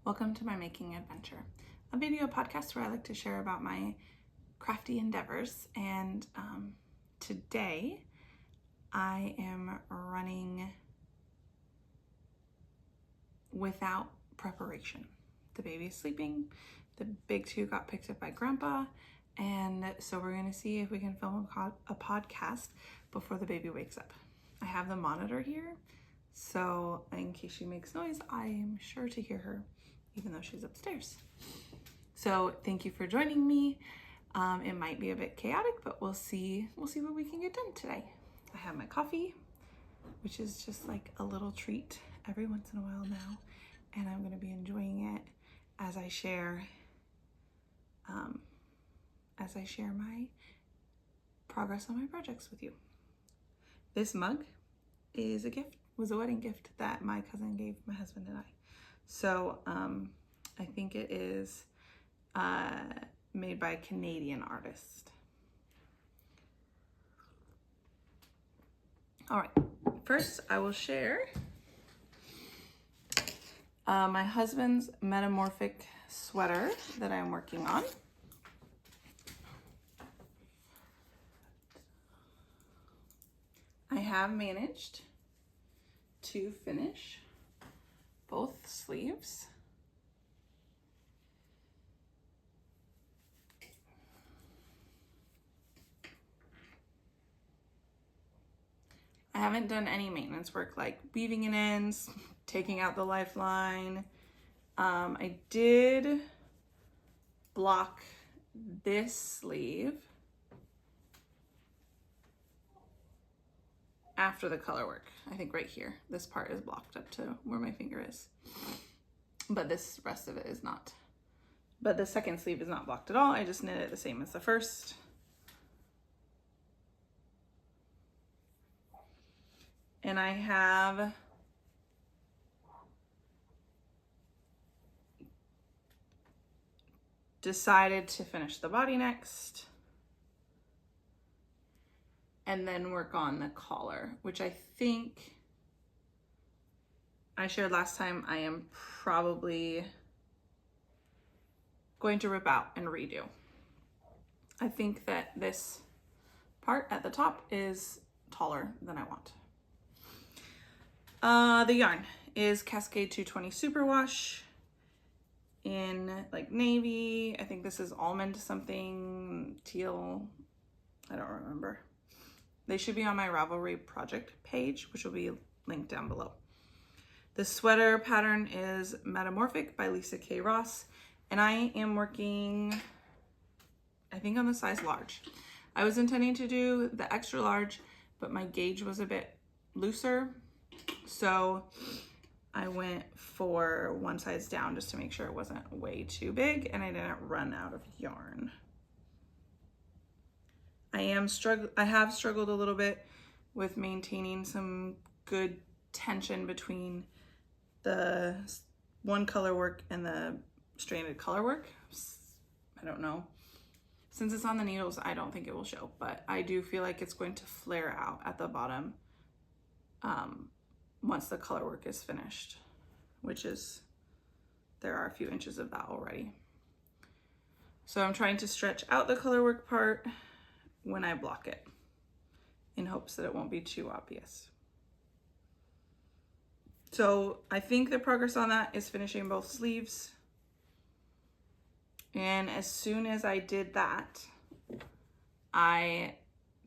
Welcome to my making adventure, a video podcast where I like to share about my crafty endeavors. And today I am running without preparation. The baby is sleeping. The big two got picked up by Grandpa. And so we're going to see if we can film a podcast before the baby wakes up. I have the monitor here, so in case she makes noise, I'm sure to hear her, even though she's upstairs. So thank you for joining me. It might be a bit chaotic, but we'll see what we can get done today. I have my coffee, which is just like a little treat every once in a while now, and I'm going to be enjoying it as I share my progress on my projects with you. This mug is was a wedding gift that my cousin gave my husband and I. So I think it is made by a Canadian artist. All right, first I will share my husband's Metamorphic sweater that I'm working on. I have managed to finish both sleeves. I haven't done any maintenance work like weaving in ends, taking out the lifeline. I did block this sleeve after the color work. I think right here, this part is blocked up to where my finger is, but this rest of it is not. But the second sleeve is not blocked at all. I just knit it the same as the first. And I have decided to finish the body next and then work on the collar, which I think I shared last time. I am probably going to rip out and redo. I think that this part at the top is taller than I want. The yarn is Cascade 220 Superwash in like navy. I think this is almond something, teal, I don't remember. They should be on my Ravelry project page, which will be linked down below. The sweater pattern is Metamorphic by Lisa K. Ross, and I am working, I think, on the size large. I was intending to do the extra large, but my gauge was a bit looser, so I went for one size down just to make sure it wasn't way too big and I didn't run out of yarn. I have struggled a little bit with maintaining some good tension between the one color work and the stranded color work. I don't know. Since it's on the needles, I don't think it will show, but I do feel like it's going to flare out at the bottom once the color work is finished, which is, there are a few inches of that already. So I'm trying to stretch out the color work part when I block it in hopes that it won't be too obvious. So I think the progress on that is finishing both sleeves. And as soon as I did that, I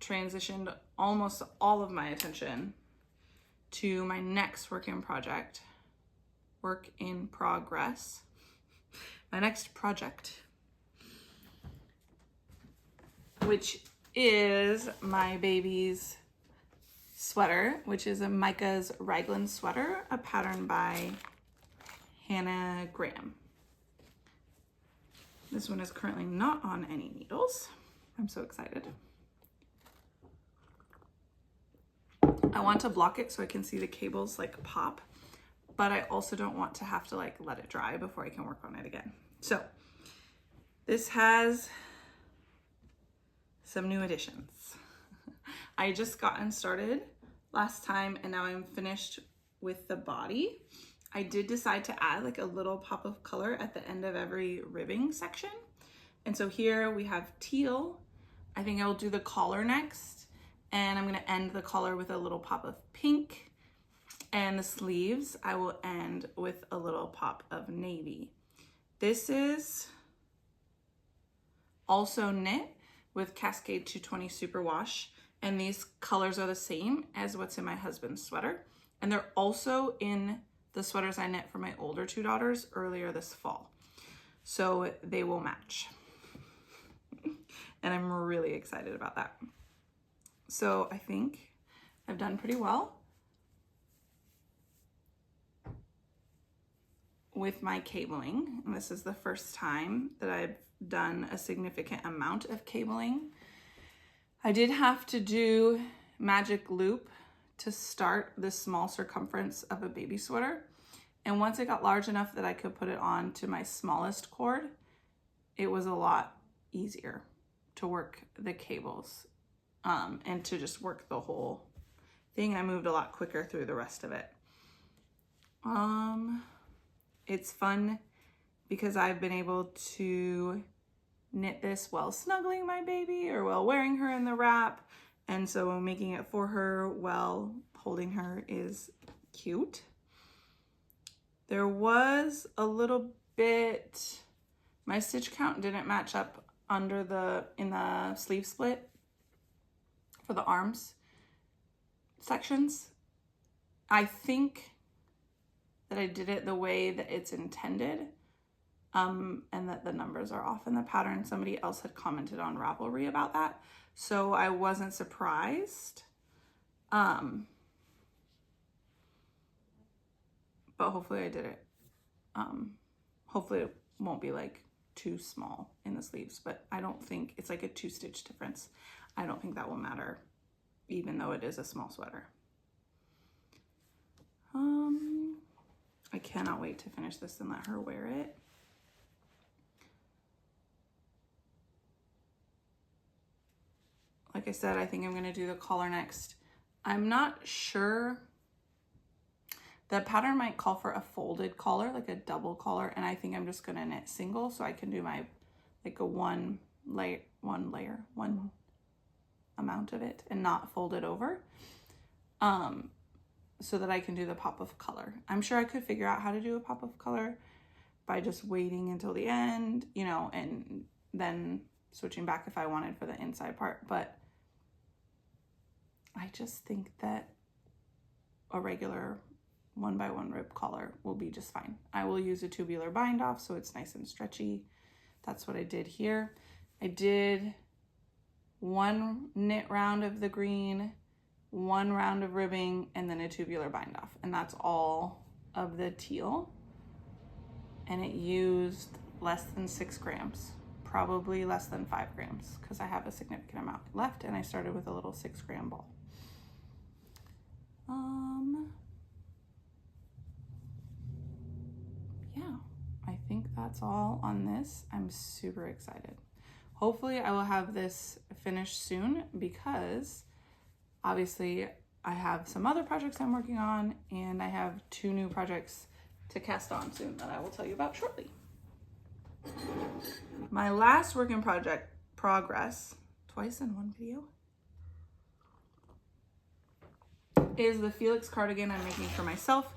transitioned almost all of my attention to my next work in progress, my next project, which is my baby's sweater, which is a Micah's Raglan sweater, a pattern by Hannah Graham. This one is currently not on any needles. I'm so excited. I want to block it so I can see the cables like pop, but I also don't want to have to like let it dry before I can work on it again. So this has some new additions. I just gotten started last time and now I'm finished with the body. I did decide to add like a little pop of color at the end of every ribbing section. And so here we have teal. I think I will do the collar next, and I'm gonna end the collar with a little pop of pink, and the sleeves I will end with a little pop of navy. This is also knit with Cascade 220 Superwash, and these colors are the same as what's in my husband's sweater, and they're also in the sweaters I knit for my older two daughters earlier this fall, so they will match. And I'm really excited about that. So I think I've done pretty well with my cabling. And this is the first time that I've done a significant amount of cabling. I did have to do magic loop to start the small circumference of a baby sweater. And once it got large enough that I could put it on to my smallest cord, it was a lot easier to work the cables and to just work the whole thing. I moved a lot quicker through the rest of it. It's fun because I've been able to knit this while snuggling my baby or while wearing her in the wrap. And so making it for her while holding her is cute. There was a little bit, my stitch count didn't match up in the sleeve split for the arms sections. I think that I did it the way that it's intended, and that the numbers are off in the pattern. Somebody else had commented on Ravelry about that, so I wasn't surprised. But hopefully I did it. Hopefully it won't be like too small in the sleeves, but I don't think it's like a 2-stitch difference. I don't think that will matter, even though it is a small sweater. I cannot wait to finish this and let her wear it. Like I said, I think I'm gonna do the collar next. I'm not sure. The pattern might call for a folded collar, like a double collar, and I think I'm just gonna knit single so I can do my, like a one amount of it and not fold it over, so that I can do the pop of color. I'm sure I could figure out how to do a pop of color by just waiting until the end, you know, and then switching back if I wanted for the inside part, but I just think that a regular 1x1 rib collar will be just fine. I will use a tubular bind off so it's nice and stretchy. That's what I did here. I did one knit round of the green, one round of ribbing, and then a tubular bind off. And that's all of the teal. And it used less than 6 grams, probably less than 5 grams, because I have a significant amount left and I started with a little 6-gram ball. Yeah, I think that's all on this. I'm super excited. Hopefully I will have this finished soon because obviously I have some other projects I'm working on and I have 2 new projects to cast on soon that I will tell you about shortly. My last work in progress, twice in one video, is the Felix cardigan I'm making for myself.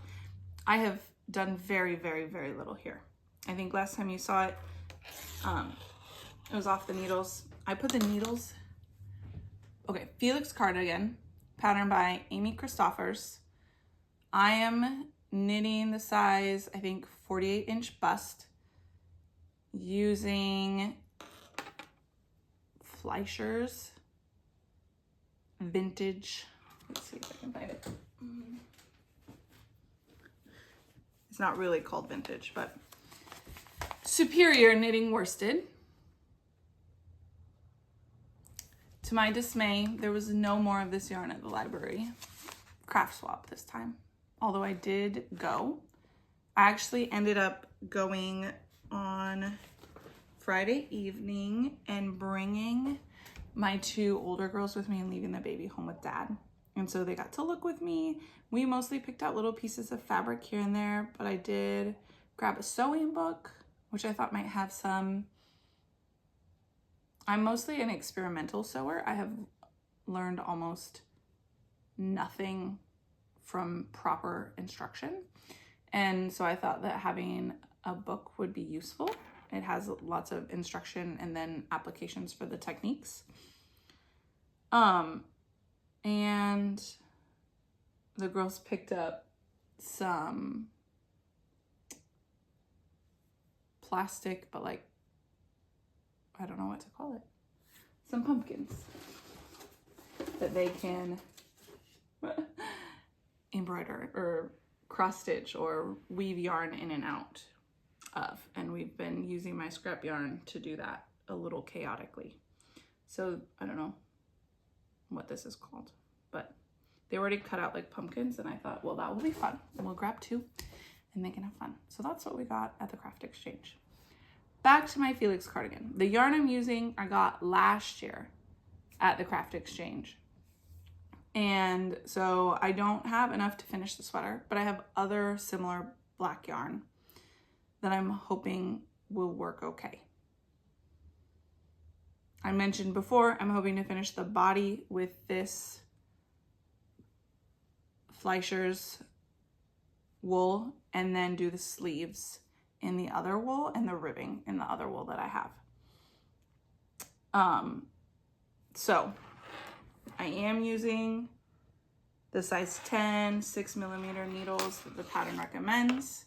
I have done very, very, very little here. I think last time you saw it, it was off the needles. I put the needles, okay, Felix cardigan, pattern by Amy Christophers. I am knitting the size, I think 48-inch bust, using Fleischer's vintage, let's see if I can find it. It's not really called vintage, but Superior knitting worsted. To my dismay, there was no more of this yarn at the library. Craft swap this time, although I did go. I actually ended up going on Friday evening and bringing my 2 older girls with me and leaving the baby home with Dad. And so they got to look with me. We mostly picked out little pieces of fabric here and there, but I did grab a sewing book, which I thought might have some. I'm mostly an experimental sewer. I have learned almost nothing from proper instruction. And so I thought that having a book would be useful. It has lots of instruction and then applications for the techniques. And the girls picked up some plastic, but like, I don't know what to call it. Some pumpkins that they can embroider or cross stitch or weave yarn in and out of. And we've been using my scrap yarn to do that a little chaotically. So I don't know what this is called, but they already cut out like pumpkins, and I thought, well, that will be fun. We'll grab two and they can have fun. So that's what we got at the craft exchange. Back to my Felix cardigan. The yarn I'm using, I got last year at the craft exchange. And so I don't have enough to finish the sweater, but I have other similar black yarn that I'm hoping will work okay. I mentioned before, I'm hoping to finish the body with this Fleischer's wool and then do the sleeves in the other wool and the ribbing in the other wool that I have. So I am using the size 10 6mm needles that the pattern recommends.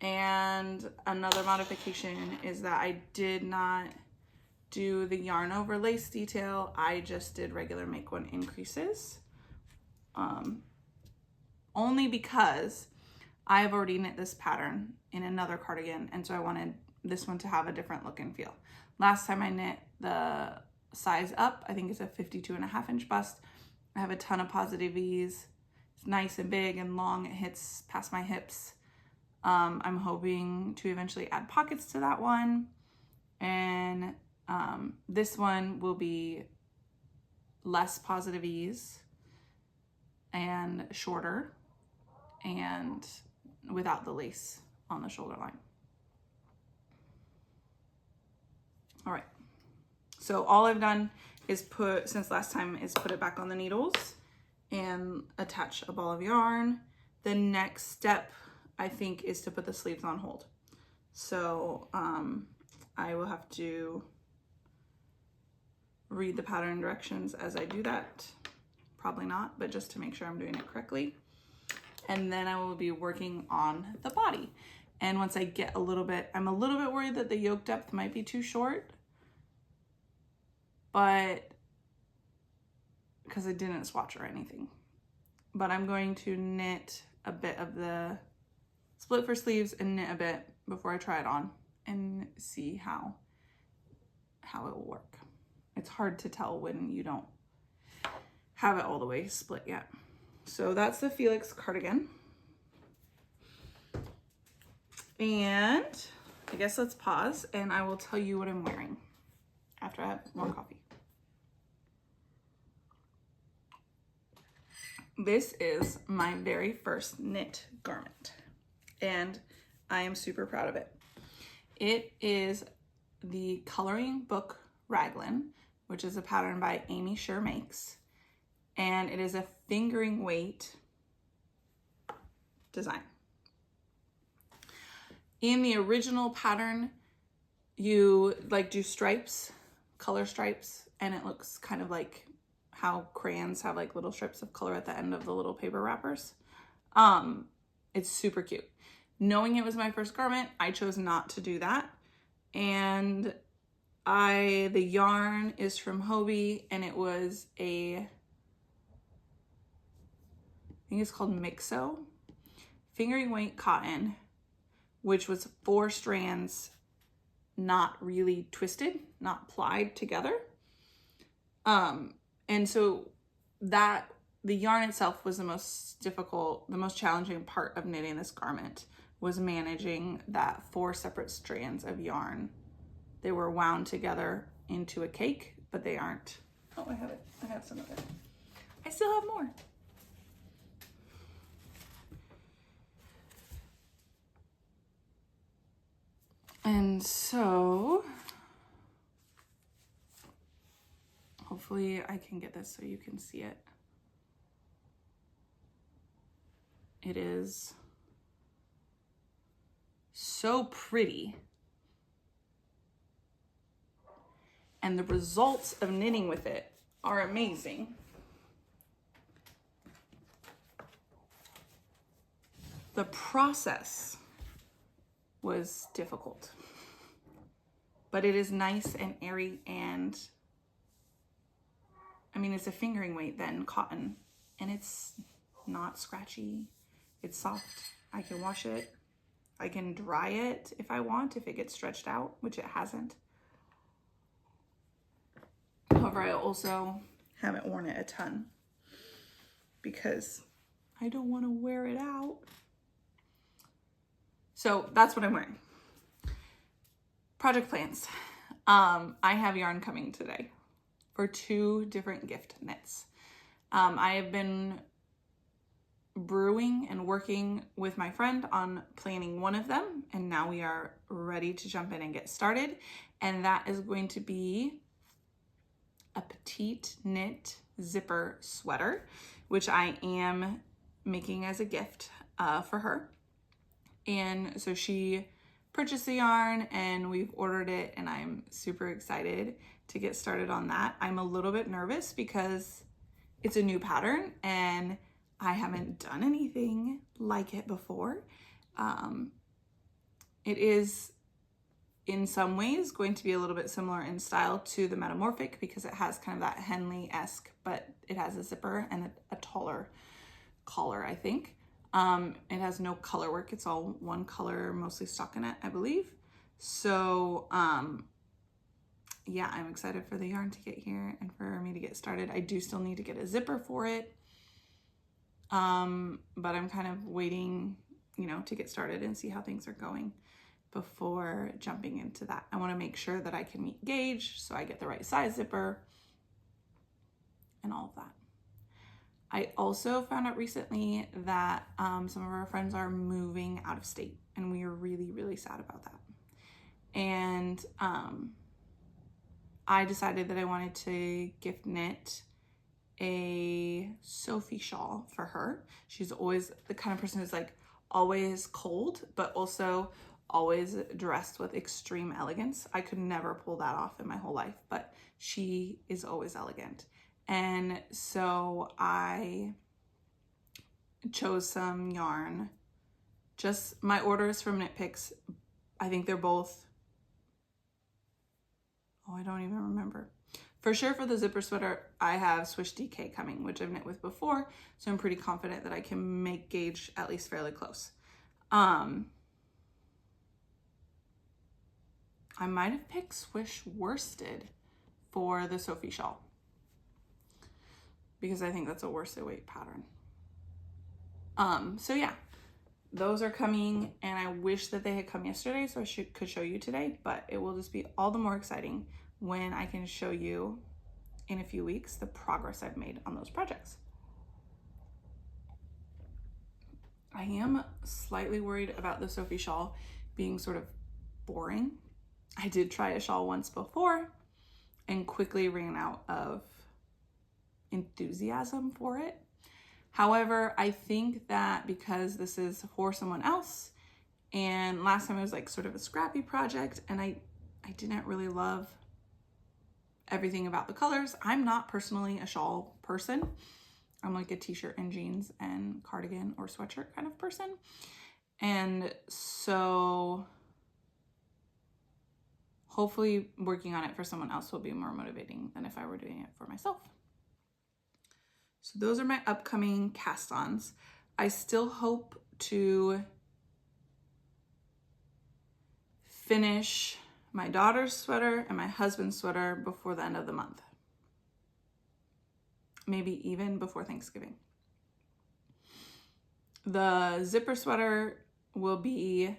And another modification is that I did not do the yarn over lace detail. I just did regular make one increases. Only because I've already knit this pattern in another cardigan, and so I wanted this one to have a different look and feel. Last time I knit the size up, I think it's a 52.5 inch bust. I have a ton of positive ease. It's nice and big and long. It hits past my hips. I'm hoping to eventually add pockets to that one. And this one will be less positive ease and shorter and without the lace on the shoulder line. All right, so all I've done is since last time is put it back on the needles and attach a ball of yarn. The next step, I think, is to put the sleeves on hold. So I will have to read the pattern directions as I do that. Probably not, but just to make sure I'm doing it correctly. And then I will be working on the body. And once I get I'm a little bit worried that the yoke depth might be too short, but because I didn't swatch or anything. But I'm going to knit a bit of the split for sleeves and knit a bit before I try it on and see how it will work. It's hard to tell when you don't have it all the way split yet. So that's the Felix cardigan. And I guess let's pause and I will tell you what I'm wearing after I have more coffee. This is my very first knit garment and I am super proud of it. It is the coloring book Raglan, which is a pattern by Amy Sure Makes, and it is a fingering weight design. In the original pattern, you do stripes, color stripes, and it looks kind of like how crayons have like little strips of color at the end of the little paper wrappers. It's super cute. Knowing it was my first garment, I chose not to do that. And the yarn is from Hobie, and it was I think it's called Mixo, fingering weight cotton, which was 4 strands, not really twisted, not plied together. And so the yarn itself was the most difficult, the most challenging part of knitting this garment, was managing that 4 separate strands of yarn. They were wound together into a cake, but they aren't. Oh, I have some of it. I still have more. And so hopefully I can get this so you can see it. It is so pretty. And the results of knitting with it are amazing. The process was difficult, but it is nice and airy, and I mean, it's a fingering weight then cotton, and it's not scratchy. It's soft. I can wash it. I can dry it if I want, if it gets stretched out, which it hasn't. However, I also haven't worn it a ton because I don't want to wear it out. So that's what I'm wearing. Project plans. I have yarn coming today for 2 different gift knits. I have been brewing and working with my friend on planning one of them, and now we are ready to jump in and get started. And that is going to be a petite knit zipper sweater, which I am making as a gift for her. And so she purchased the yarn and we've ordered it, and I'm super excited to get started on that. I'm a little bit nervous because it's a new pattern and I haven't done anything like it before. It is in some ways going to be a little bit similar in style to the Metamorphic because it has kind of that Henley-esque, but it has a zipper and a taller collar, I think. It has no color work. It's all one color, mostly stockinette, I believe. So, yeah, I'm excited for the yarn to get here and for me to get started. I do still need to get a zipper for it. But I'm kind of waiting, you know, to get started and see how things are going before jumping into that. I want to make sure that I can meet gauge so I get the right size zipper and all of that. I also found out recently that some of our friends are moving out of state, and we are really, really sad about that. And I decided that I wanted to gift knit a Sophie shawl for her. She's always the kind of person who's like always cold, but also always dressed with extreme elegance. I could never pull that off in my whole life, but she is always elegant. And so I chose some yarn. Just my orders from Knit Picks. I think they're both, oh, I don't even remember. For sure for the zipper sweater, I have Swish DK coming, which I've knit with before. So I'm pretty confident that I can make gauge at least fairly close. I might have picked Swish worsted for the Sophie shawl, because I think that's a worsted weight pattern. So yeah, those are coming, and I wish that they had come yesterday so I could show you today, but it will just be all the more exciting when I can show you in a few weeks the progress I've made on those projects. I am slightly worried about the Sophie shawl being sort of boring. I did try a shawl once before and quickly ran out of enthusiasm for it. However, I think that because this is for someone else, and last time it was like sort of a scrappy project, and I didn't really love everything about the colors. I'm not personally a shawl person. I'm like a t-shirt and jeans and cardigan or sweatshirt kind of person. And so hopefully working on it for someone else will be more motivating than if I were doing it for myself. So those are my upcoming cast-ons. I still hope to finish my daughter's sweater and my husband's sweater before the end of the month. Maybe even before Thanksgiving. The zipper sweater will be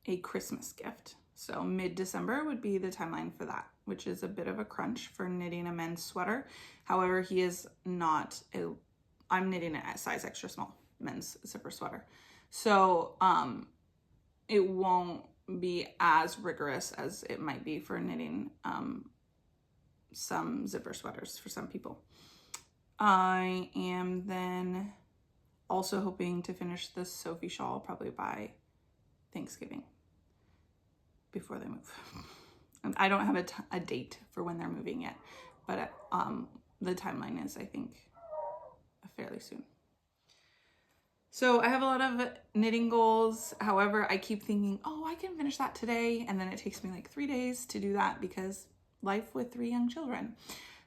a Christmas gift So mid-December would be the timeline for that, which is a bit of a crunch for knitting a men's sweater. However, he is not I'm knitting a size extra small men's zipper sweater. So it won't be as rigorous as it might be for knitting some zipper sweaters for some people. I am then also hoping to finish the Sophie Shawl probably by Thanksgiving before they move. And I don't have a date for when they're moving yet, but the timeline is, I think, fairly soon. So I have a lot of knitting goals. However, I keep thinking, oh, I can finish that today. And then it takes me like 3 days to do that because life with 3 young children.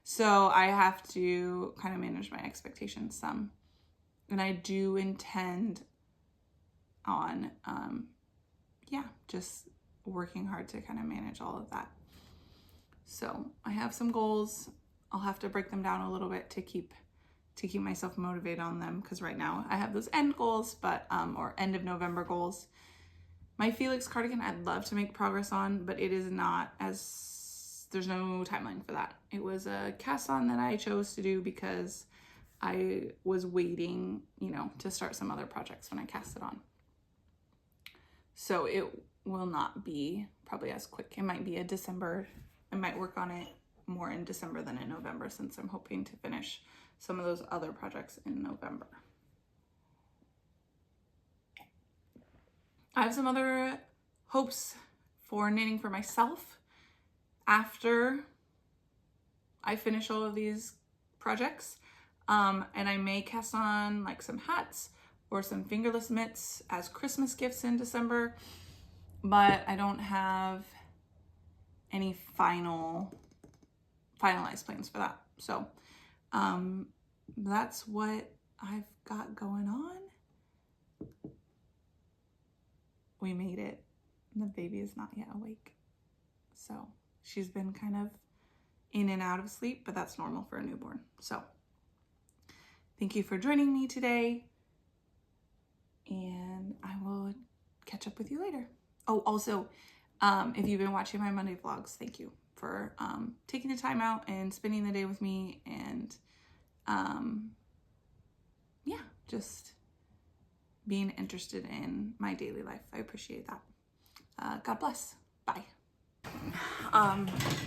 So I have to kind of manage my expectations some. And I do intend on, just working hard to kind of manage all of that. So I have some goals. I'll have to break them down a little bit to keep myself motivated on them, because right now I have those end goals, but or end of November goals. My Felix cardigan I'd love to make progress on, but it is not there's no timeline for that. It was a cast on that I chose to do because I was waiting, to start some other projects when I cast it on. So it will not be probably as quick. It might be a December. I might work on it more in December than in November, since I'm hoping to finish some of those other projects in November. I have some other hopes for knitting for myself after I finish all of these projects. And I may cast on like some hats or some fingerless mitts as Christmas gifts in December, but I don't have any finalized plans for that. So that's what I've got going on. We made it. The baby is not yet awake. So she's been kind of in and out of sleep, but that's normal for a newborn. So thank you for joining me today, and I will catch up with you later. Oh, also, if you've been watching my Monday vlogs, thank you for taking the time out and spending the day with me, and just being interested in my daily life. I appreciate that. God bless. Bye.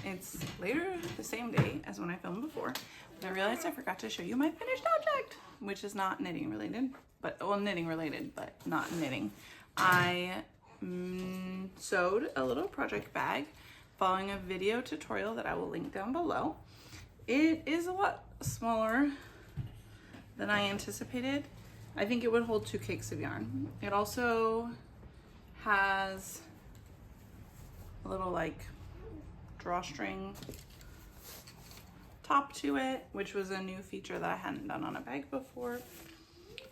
It's later the same day as when I filmed before, but I realized I forgot to show you my finished object, which is not knitting related, knitting related, but not knitting. I sewed a little project bag following a video tutorial that I will link down below. It is a lot smaller than I anticipated. I think it would hold 2 cakes of yarn. It also has a little like drawstring top to it, which was a new feature that I hadn't done on a bag before.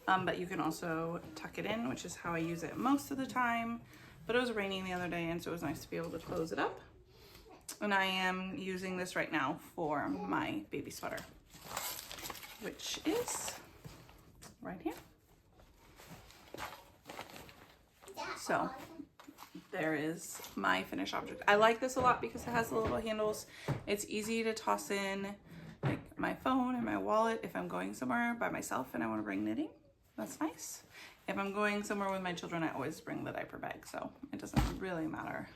But you can also tuck it in, which is how I use it most of the time. But it was raining the other day, and so it was nice to be able to close it up. And I am using this right now for my baby sweater, which is right here. So there is my finished object. I like this a lot because it has the little handles. It's easy to toss in like my phone and my wallet if I'm going somewhere by myself and I want to bring knitting. That's nice. If I'm going somewhere with my children, I always bring the diaper bag, so it doesn't really matter.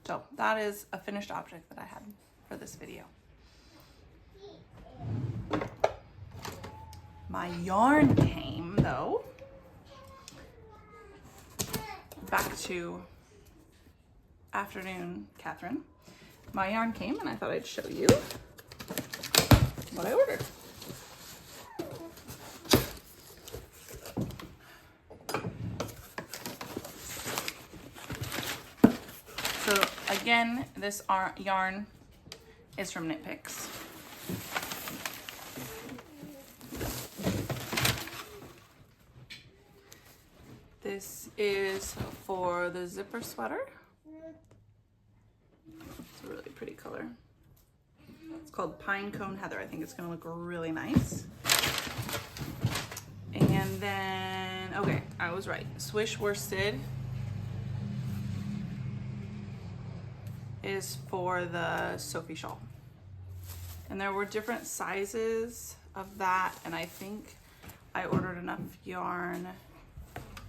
So that is a finished object that I had for this video. My yarn came though. Back to afternoon, Catherine. My yarn came and I thought I'd show you what I ordered. So again, this yarn is from Knit Picks. This is for the zipper sweater. It's a really pretty color. It's called Pine Cone Heather. I think it's gonna look really nice. And then, okay, I was right. Swish worsted is for the Sophie Shawl. And there were different sizes of that, and I think I ordered enough yarn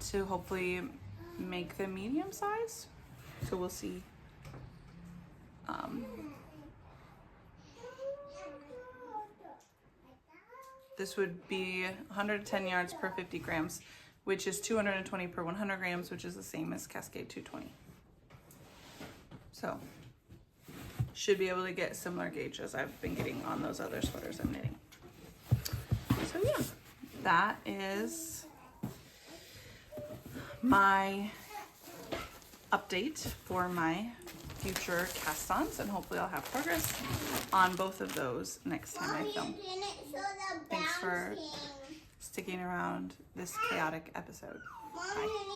to hopefully make the medium size. So we'll see. This would be 110 yards per 50 grams, which is 220 per 100 grams, which is the same as Cascade 220. So should be able to get similar gauges I've been getting on those other sweaters I'm knitting. So yeah, that is my update for my future cast-ons, and hopefully I'll have progress on both of those next time I film. Thanks for sticking around this chaotic episode. Bye.